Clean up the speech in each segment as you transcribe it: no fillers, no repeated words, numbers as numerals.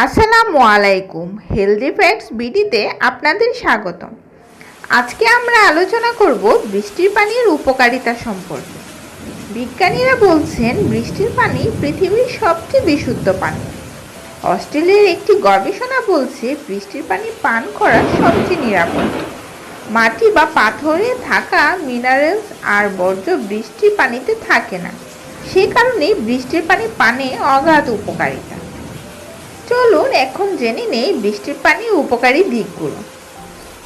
আসসালামু আলাইকুম। Healthy facts বিডিতে আপনাদের স্বাগতম। আজকে আমরা আলোচনা করব বৃষ্টির পানির উপকারিতা সম্পর্কে। বিজ্ঞানীরা বলছেন বৃষ্টির পানি পৃথিবীর সবচেয়ে বিশুদ্ধ পানি। অস্ট্রেলিয়ার একটি গবেষণা বলছে বৃষ্টির পানি পান করা সবচেয়ে নিরাপদ। মাটি বা পাথরে থাকা মিনারেলস আর বর্জ্য বৃষ্টির পানিতে থাকে না, সে কারণে বৃষ্টির পানি পানে অগাধ উপকারিতা। চলুন এখন জেনে নেই বৃষ্টির পানির উপকারী দিকগুলো।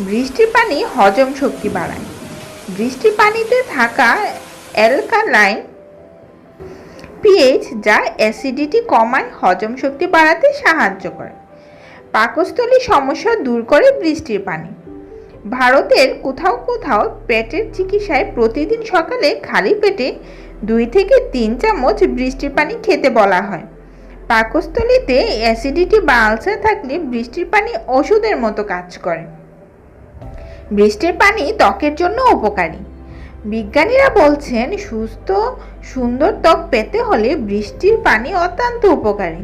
বৃষ্টির পানি হজম শক্তি বাড়ায়। বৃষ্টির পানিতে থাকা অ্যালকালাইন পিএইচ যা অ্যাসিডিটি কমায়, হজম শক্তি বাড়াতে সাহায্য করে। পাকস্থলীর সমস্যা দূর করে বৃষ্টির পানি। ভারতের কোথাও কোথাও পেটের চিকিৎসায় প্রতিদিন সকালে খালি পেটে 2 থেকে 3 চামচ বৃষ্টির পানি খেতে বলা হয়। পাকস্থলীতে অ্যাসিডিটি বা আলসার থাকলে বৃষ্টির পানি ওষুধের মতো কাজ করে। বৃষ্টির পানি ত্বকের জন্য উপকারী। বিজ্ঞানীরা বলছেন সুস্থ সুন্দর ত্বক পেতে হলে বৃষ্টির পানি অত্যন্ত উপকারী।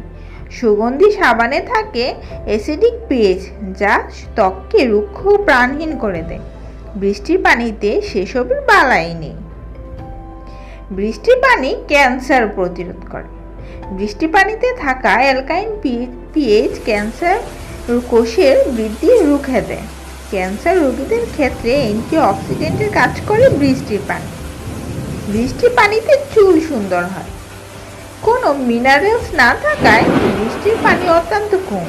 সুগন্ধি সাবানে থাকে অ্যাসিডিক পিএইচ যা ত্বককে রুক্ষ ও প্রাণহীন করে দেয়। বৃষ্টির পানিতে সেসবের বালাই নেই। বৃষ্টির পানি ক্যান্সার প্রতিরোধ করে। বৃষ্টির পানিতে থাকা অ্যালকালাইন পিএইচ ক্যান্সার কোষের বৃদ্ধি রুখে দেয়। ক্যান্সার রোগীদের ক্ষেত্রে অ্যান্টিঅক্সিডেন্টের কাজ করে বৃষ্টির পানি। বৃষ্টির পানিতে চুল সুন্দর হয়। কোনো মিনারেলস না থাকায় বৃষ্টির পানি অত্যন্ত কম।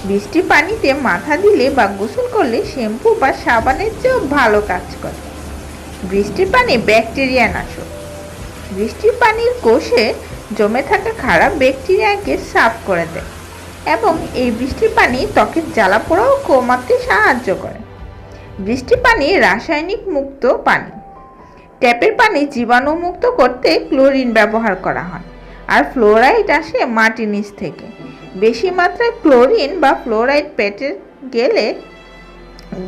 বৃষ্টির পানিতে মাথা দিলে বা গোসল করলে শ্যাম্পু বা সাবানের চেয়েও ভালো কাজ করে। বৃষ্টির পানি ব্যাকটেরিয়া নাশক। বৃষ্টির পানির কোষে জমে থাকা খারাপ ব্যাকটেরিয়াকে সাফ করে দেয় এবং এই বৃষ্টির পানি ত্বকের জ্বালা পোড়াও কমাতে সাহায্য করে। বৃষ্টির পানি রাসায়নিক মুক্ত পানি। ট্যাপের পানি জীবাণুমুক্ত করতে ক্লোরিন ব্যবহার করা হয়, আর ফ্লোরাইড আসে মাটির নিচ থেকে। বেশি মাত্রায় ক্লোরিন বা ফ্লোরাইড পেটে গেলে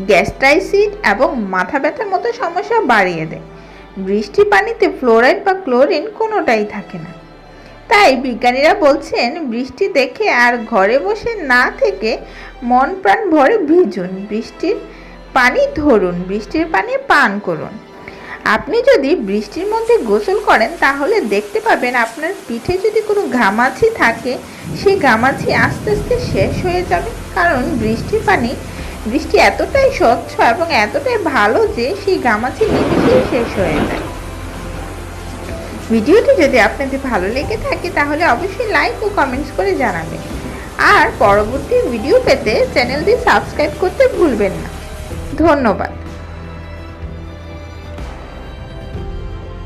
গ্যাস্ট্রাইটিস এবং মাথা ব্যথার মতো সমস্যা বাড়িয়ে দেয়। বৃষ্টির পানিতে ফ্লোরাইড বা ক্লোরিন কোনোটাই থাকে না। তাই বিজ্ঞানীরা বলছেন বৃষ্টি দেখে আর ঘরে বসে না থেকে মন প্রাণ ভরে ভিজুন, বৃষ্টির পানি ধরুন, বৃষ্টির পানি পান করুন। আপনি যদি বৃষ্টির মধ্যে গোসল করেন তাহলে দেখতে পাবেন আপনার পিঠে যদি কোনো ঘামাচি থাকে সেই ঘামাচি আস্তে আস্তে শেষ হয়ে যাবে, কারণ বৃষ্টি এতটাই স্বচ্ছ এবং এতটাই ভালো যে সেই ঘামাচি নিমেষেই শেষ হয়ে যায়। ভিডিওটি যদি আপনাদের ভালো লেগে থাকে তাহলে অবশ্যই লাইক ও কমেন্টস করে জানাবেন, আর পরবর্তী ভিডিও পেতে চ্যানেলটি সাবস্ক্রাইব করতে ভুলবেন না। ধন্যবাদ।